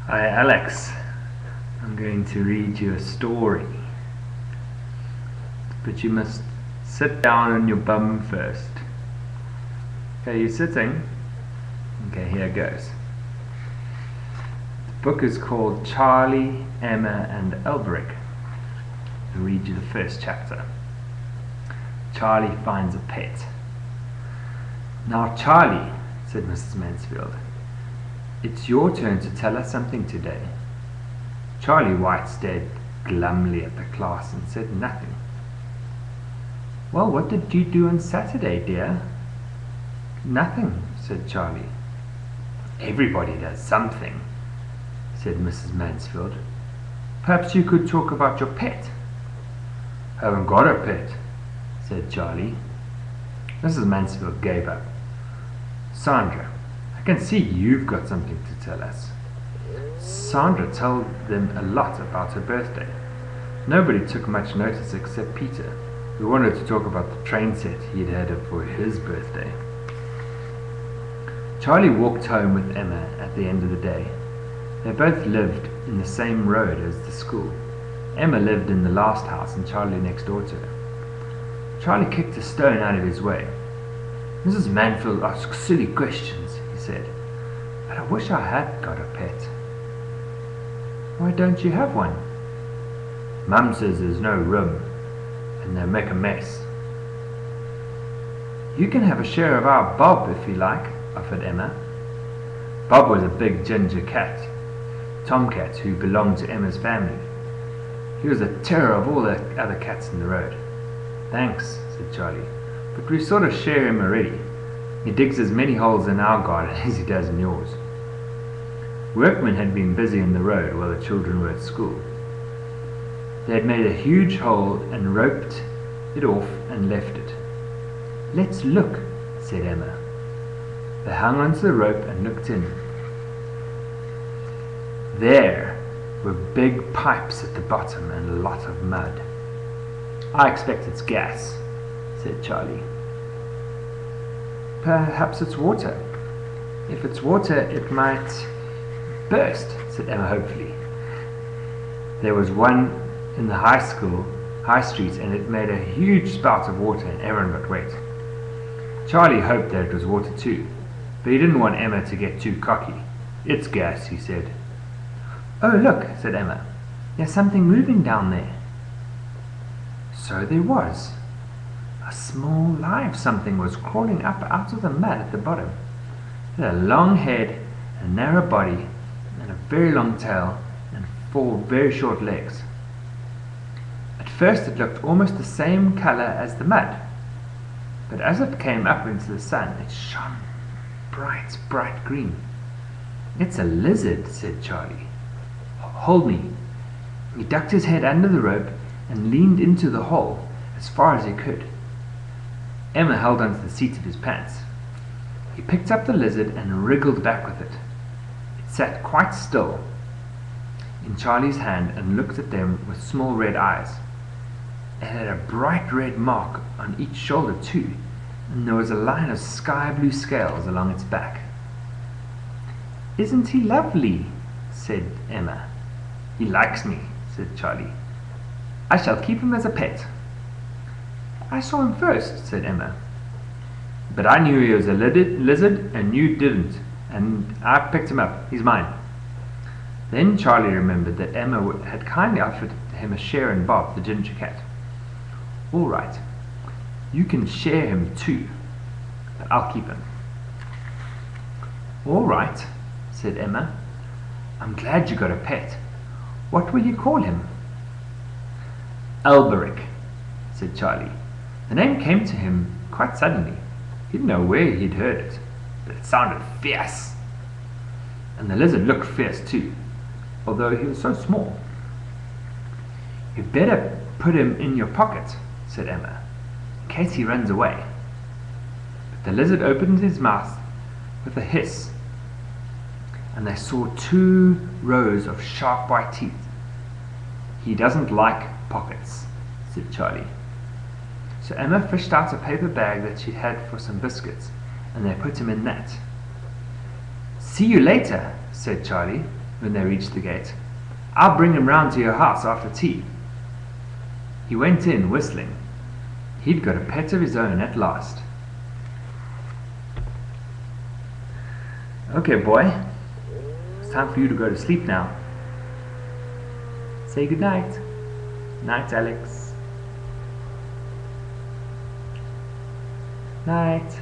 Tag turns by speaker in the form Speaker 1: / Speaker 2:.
Speaker 1: Hi Alex, I'm going to read you a story, but you must sit down on your bum first. Okay, you sitting? Okay, here goes. The book is called Charlie, Emma and Elberick. I'll read you the first chapter. Charlie finds a pet. Now Charlie, said Mrs. Mansfield, it's your turn to tell us something today. Charlie White stared glumly at the class and said nothing. Well, what did you do on Saturday, dear? Nothing, said Charlie. Everybody does something, said Mrs. Mansfield. Perhaps you could talk about your pet. Haven't got a pet, said Charlie. Mrs. Mansfield gave up. Sandra, I can see you've got something to tell us. Sandra told them a lot about her birthday. Nobody took much notice except Peter, who wanted to talk about the train set he'd had for his birthday. Charlie walked home with Emma at the end of the day. They both lived in the same road as the school. Emma lived in the last house and Charlie next door to her. Charlie kicked a stone out of his way. Mrs. Mansfield asks silly questions, he said, but I wish I had got a pet. Why don't you have one? Mum says there's no room, and they'll make a mess. You can have a share of our Bob if you like, offered Emma. Bob was a big ginger cat, tomcat who belonged to Emma's family. He was a terror of all the other cats in the road. Thanks, said Charlie, but we sort of share him already. He digs as many holes in our garden as he does in yours. Workmen had been busy in the road while the children were at school. They had made a huge hole and roped it off and left it. Let's look, said Emma. They hung onto the rope and looked in. There were big pipes at the bottom and a lot of mud. I expect it's gas, said Charlie. Perhaps it's water. If it's water, it might burst, said Emma hopefully. There was one in the high street, and it made a huge spout of water and everyone got wet. Charlie hoped that it was water too, but he didn't want Emma to get too cocky. It's gas, he said. Oh, look, said Emma. There's something moving down there. So there was. A small live something was crawling up out of the mud at the bottom. It had a long head, a narrow body, and a very long tail, and 4 very short legs. At first it looked almost the same color as the mud, but as it came up into the sun, it shone bright, bright green. It's a lizard, said Charlie. Hold me. He ducked his head under the rope and leaned into the hole as far as he could. Emma held onto the seat of his pants. He picked up the lizard and wriggled back with it. It sat quite still in Charlie's hand and looked at them with small red eyes. It had a bright red mark on each shoulder too, and there was a line of sky blue scales along its back. Isn't he lovely? Said Emma. He likes me, said Charlie. I shall keep him as a pet. I saw him first, said Emma. But I knew he was a lizard and you didn't, and I picked him up. He's mine. Then Charlie remembered that Emma had kindly offered him a share in Bob, the ginger cat. All right, you can share him too, but I'll keep him. All right, said Emma. I'm glad you got a pet. What will you call him? Elberick, said Charlie. The name came to him quite suddenly. He didn't know where he'd heard it, but it sounded fierce. And the lizard looked fierce too, although he was so small. You'd better put him in your pocket, said Emma, in case he runs away. But the lizard opened his mouth with a hiss, and they saw 2 rows of sharp white teeth. He doesn't like pockets, said Charlie. So Emma fished out a paper bag that she had for some biscuits, and they put him in that. See you later, said Charlie, when they reached the gate. "I'll bring him round to your house after tea." He went in, whistling. He'd got a pet of his own at last. "Okay, boy, it's time for you to go to sleep now. Say good night." "Night, Alex." "Night."